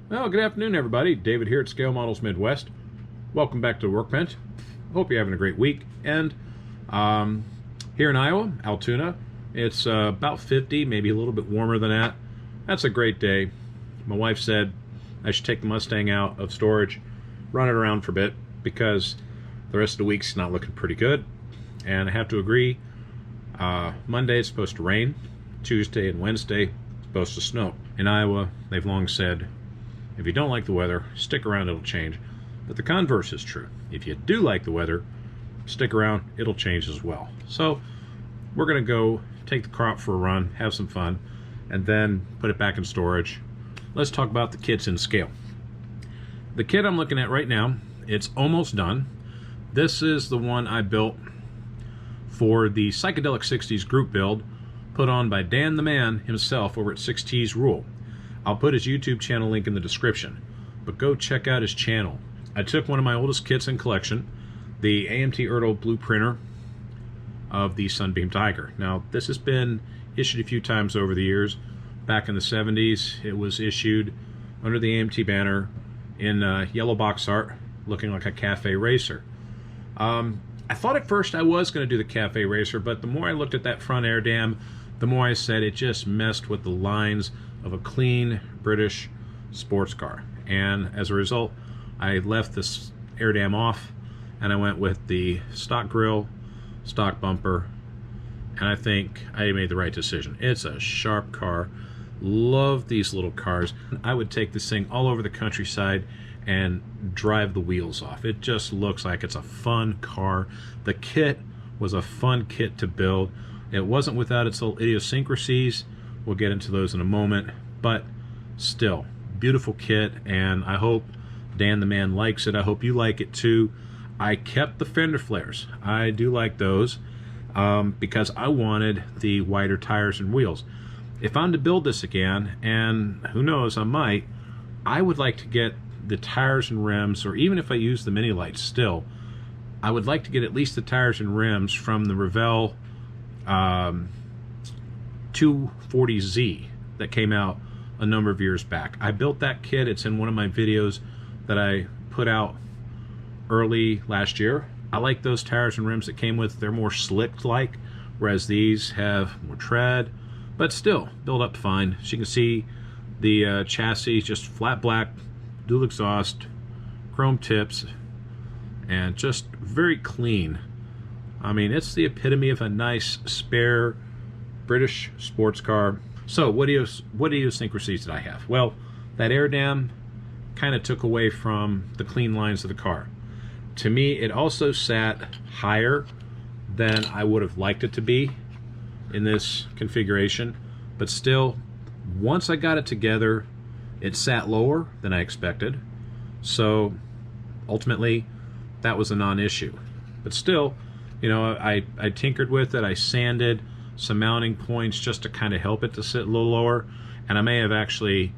Well, good afternoon, everybody. David here at Scale Models Midwest. Welcome back to the Workbench. Hope you're having a great week. And here in Iowa, Altoona, it's about 50, maybe a little bit warmer than that. That's a great day. My wife said I should take the Mustang out of storage, run it around for a bit, because the rest of the week's not looking pretty good. And I have to agree, Monday it's supposed to rain. Tuesday and Wednesday it's supposed to snow. In Iowa, they've long said, if you don't like the weather, stick around, it'll change. But the converse is true. If you do like the weather, stick around, it'll change as well. So we're gonna go take the crop for a run, have some fun, and then put it back in storage. Let's talk about the kits in scale. The kit I'm looking at right now, it's almost done. This is the one I built for the Psychedelic 60s group build put on by Dan the Man himself over at 6T's Rule. I'll put his YouTube channel link in the description, but go check out his channel. I took one of my oldest kits in collection, the AMT Ertl blue printer of the Sunbeam Tiger. Now, this has been issued a few times over the years. Back in the 70s, it was issued under the AMT banner in yellow box art, looking like a cafe racer. I thought at first I was going to do the cafe racer, but the more I looked at that front air dam, the more I said it just messed with the lines of a clean British sports car. And as a result, I left this air dam off and I went with the stock grille, stock bumper, and I think I made the right decision. It's a sharp car. Love these little cars. I would take this thing all over the countryside and drive the wheels off. It just looks like it's a fun car. The kit was a fun kit to build. It wasn't without its little idiosyncrasies. We'll get into those in a moment, but still, beautiful kit, and I hope Dan the Man likes it. I hope you like it too. I kept the fender flares. I do like those because I wanted the wider tires and wheels. If I'm to build this again, and who knows, I would like to get the tires and rims, or even if I use the mini lights still, I would like to get at least the tires and rims from the Revell 240Z that came out a number of years back. I built that kit. It's in one of my videos that I put out early last year. I like those tires and rims that came with. They're more slicked like, whereas these have more tread, but still build up fine. As you can see, the chassis just flat black, dual exhaust, chrome tips, and just very clean. I mean, it's the epitome of a nice spare British sports car. So what idiosyncrasies did I have? Well, that air dam kind of took away from the clean lines of the car. To me, it also sat higher than I would have liked it to be in this configuration, but still, once I got it together, it sat lower than I expected. So ultimately, that was a non-issue. But still, you know, I tinkered with it. I sanded some mounting points just to kind of help it to sit a little lower, and I may have actually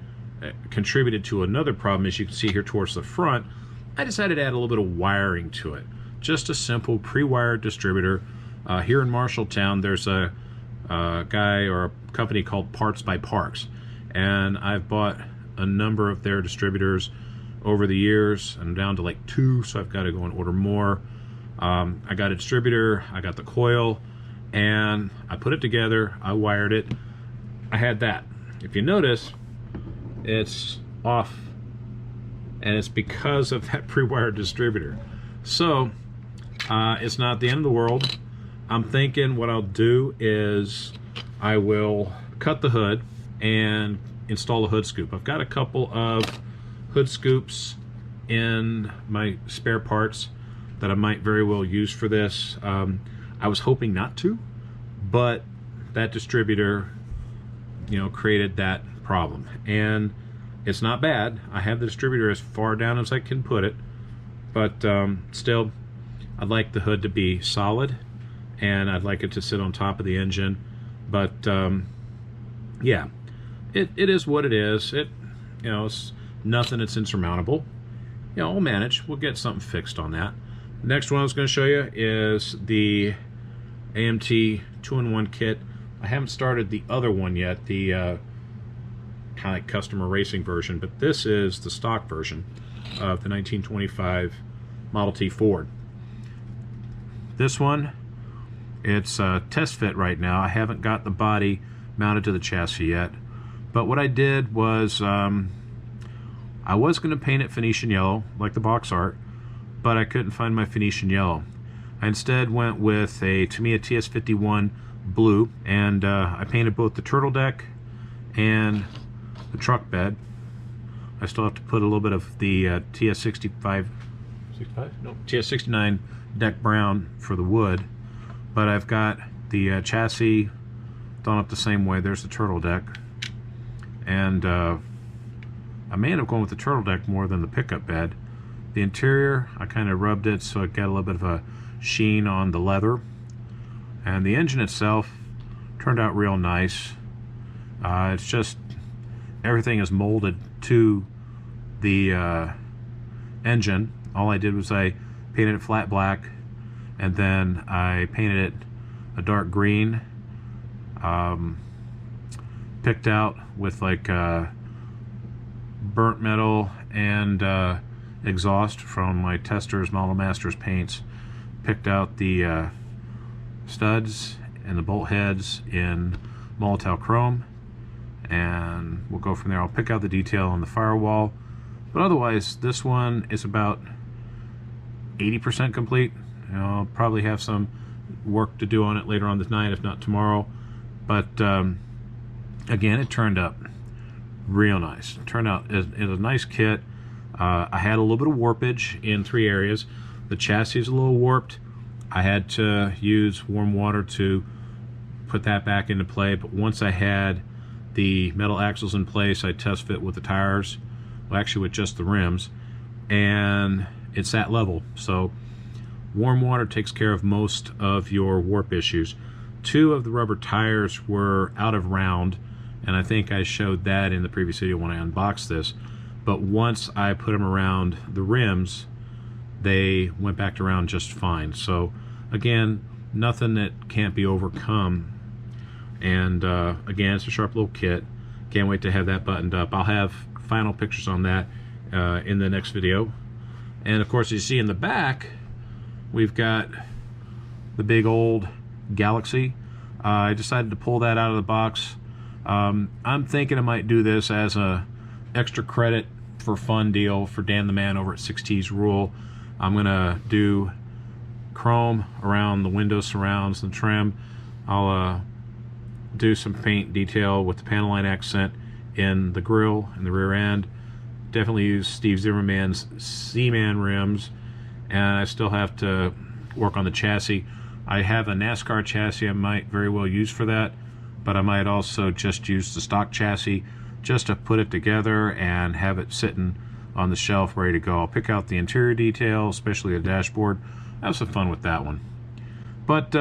contributed to another problem. As you can see here towards the front, I decided to add a little bit of wiring to it. Just a simple pre-wired distributor. Here in Marshalltown, there's a guy or a company called Parts by Parks, and I've bought a number of their distributors over the years. I'm down to like 2, so I've got to go and order more. I got a distributor, I got the coil, and I put it together, I wired it. I had that. If you notice, it's off, and it's because of that pre-wired distributor. So it's not the end of the world. I'm thinking what I'll do is I will cut the hood and install a hood scoop. I've got a couple of hood scoops in my spare parts that I might very well use for this. I was hoping not to, but that distributor, you know, created that problem. And it's not bad. I have the distributor as far down as I can put it, but still, I'd like the hood to be solid, and I'd like it to sit on top of the engine. But yeah, it is what it is. You know, it's nothing that's insurmountable. You know, we'll manage. We'll get something fixed on that. Next one I was going to show you is the AMT 2-in-1 kit. I haven't started the other one yet, the kind of like customer racing version, but this is the stock version of the 1925 Model T Ford. This one, it's test fit right now. I haven't got the body mounted to the chassis yet, but what I did was I was going to paint it Phoenician yellow like the box art, but I couldn't find my Phoenician yellow. I instead went with a Tamiya TS51 blue, and I painted both the turtle deck and the truck bed. I still have to put a little bit of the TS69 deck brown for the wood, but I've got the chassis done up the same way. There's the turtle deck, and I may end up going with the turtle deck more than the pickup bed. The interior, I kind of rubbed it so it got a little bit of a sheen on the leather, and the engine itself turned out real nice. It's just everything is molded to the engine. All I did was I painted it flat black, and then I painted it a dark green, picked out with like burnt metal and exhaust from my Testors Model Masters paints. Picked out the studs and the bolt heads in Molotow chrome, and we'll go from there. I'll pick out the detail on the firewall, but otherwise this one is about 80% complete. You know, I'll probably have some work to do on it later on this night, if not tomorrow, but again, it turned up real nice. It turned out as a nice kit. I had a little bit of warpage in 3 areas. The chassis is a little warped. I had to use warm water to put that back into play, but once I had the metal axles in place, I test fit with the tires, well, actually with just the rims, and it's that level. So warm water takes care of most of your warp issues. 2 of the rubber tires were out of round, and I think I showed that in the previous video when I unboxed this, but once I put them around the rims, they went back to round just fine. So again, nothing that can't be overcome. And again, it's a sharp little kit. Can't wait to have that buttoned up. I'll have final pictures on that in the next video. And of course, as you see in the back, we've got the big old Galaxy. I decided to pull that out of the box. I'm thinking I might do this as a extra credit for fun deal for Dan the Man over at 6T's Rule. I'm gonna do chrome around the window surrounds and trim. I'll do some paint detail with the panel line accent in the grille and the rear end. Definitely use Steve Zimmerman's Seaman rims, and I still have to work on the chassis. I have a NASCAR chassis I might very well use for that, but I might also just use the stock chassis just to put it together and have it sitting on the shelf ready to go. I'll pick out the interior detail, especially the dashboard. Have some fun with that one. But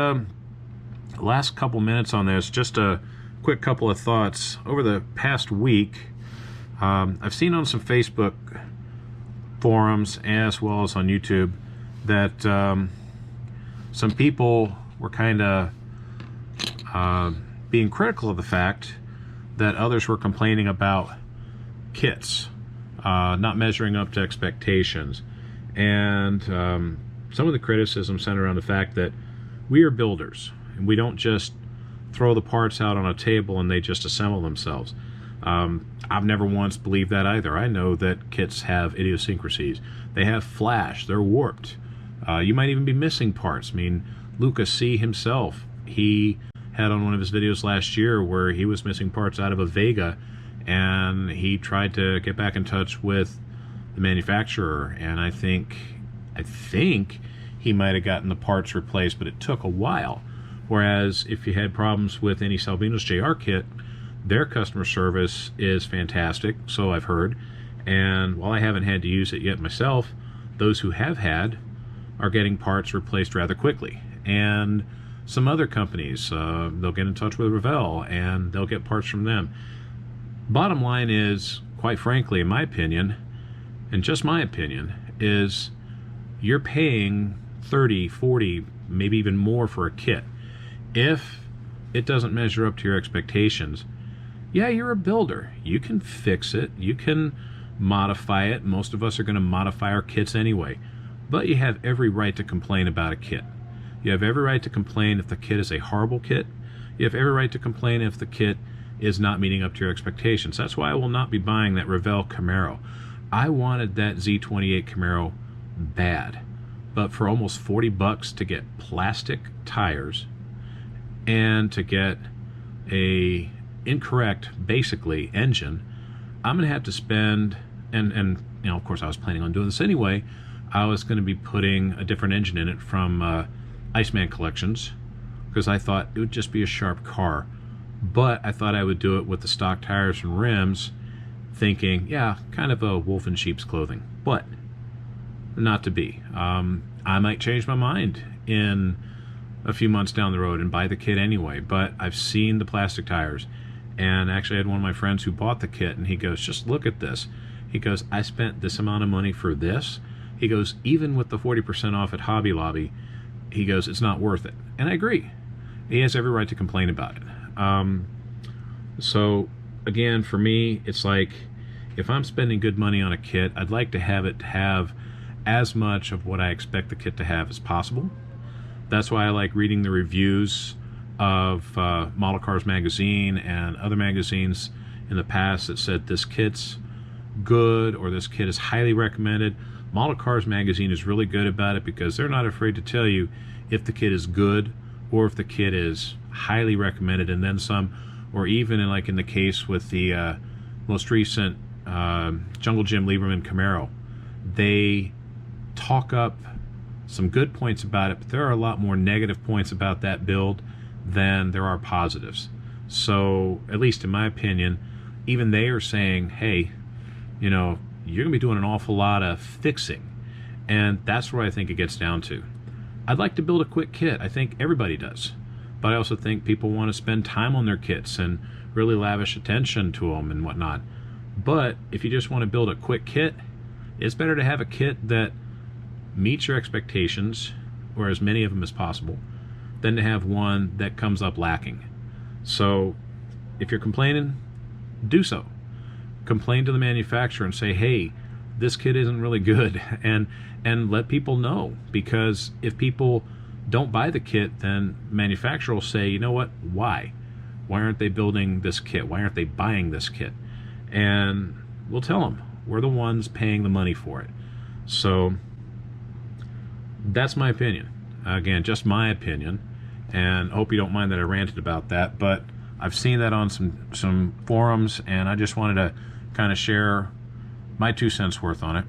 last couple minutes on this, just a quick couple of thoughts. Over the past week, I've seen on some Facebook forums as well as on YouTube that some people were kind of being critical of the fact that others were complaining about kits not measuring up to expectations. And some of the criticism centered around the fact that we are builders, and we don't just throw the parts out on a table and they just assemble themselves. I've never once believed that either. I know that kits have idiosyncrasies. They have flash, they're warped. You might even be missing parts. I mean, Lucas C. himself, he had on one of his videos last year where he was missing parts out of a Vega, and he tried to get back in touch with the manufacturer, and I think he might have gotten the parts replaced, but it took a while. Whereas if you had problems with any Salvino's JR kit, their customer service is fantastic, so I've heard. And while I haven't had to use it yet myself, those who have had are getting parts replaced rather quickly. And some other companies, they'll get in touch with Revell and they'll get parts from them. Bottom line is, quite frankly, in my opinion, and just my opinion, is you're paying 30, 40, maybe even more for a kit. If it doesn't measure up to your expectations, Yeah, you're a builder. You can fix it. You can modify it. Most of us are going to modify our kits anyway. But you have every right to complain about a kit. You have every right to complain if the kit is a horrible kit. You have every right to complain if the kit is not meeting up to your expectations. That's why I will not be buying that Revell Camaro. I wanted that Z28 Camaro bad. But for almost 40 bucks to get plastic tires and to get a incorrect, basically, engine, I'm going to have to spend, and you know, of course I was planning on doing this anyway, I was going to be putting a different engine in it from Iceman Collections, because I thought it would just be a sharp car. But I thought I would do it with the stock tires and rims, thinking, yeah, kind of a wolf in sheep's clothing. But not to be. I might change my mind in a few months down the road and buy the kit anyway, but I've seen the plastic tires, and actually I had one of my friends who bought the kit, and he goes, just look at this. He goes, I spent this amount of money for this. He goes, even with the 40% off at Hobby Lobby, he goes, it's not worth it. And I agree. He has every right to complain about it. So again, for me, it's like, if I'm spending good money on a kit, I'd like to have it have as much of what I expect the kit to have as possible. That's why I like reading the reviews of Model Cars Magazine and other magazines in the past that said this kit's good or this kit is highly recommended. Model Cars Magazine is really good about it because they're not afraid to tell you if the kit is good or if the kit is highly recommended and then some, or even in the case with the most recent Jungle Jim Lieberman Camaro, they talk up some good points about it, but there are a lot more negative points about that build than there are positives. So, at least in my opinion, even they are saying, hey, you know, you're going to be doing an awful lot of fixing. And that's where I think it gets down to. I'd like to build a quick kit. I think everybody does. But I also think people want to spend time on their kits and really lavish attention to them and whatnot. But if you just want to build a quick kit, it's better to have a kit that meets your expectations, or as many of them as possible, than to have one that comes up lacking. So if you're complaining, do so. Complain to the manufacturer and say, hey, this kit isn't really good, and let people know, because if people don't buy the kit, then manufacturer will say, you know what, why aren't they building this kit, why aren't they buying this kit? And we'll tell them we're the ones paying the money for it. So that's my opinion. Again, just my opinion, and hope you don't mind that I ranted about that, but I've seen that on some forums, and I just wanted to kind of share my 2 cents worth on it.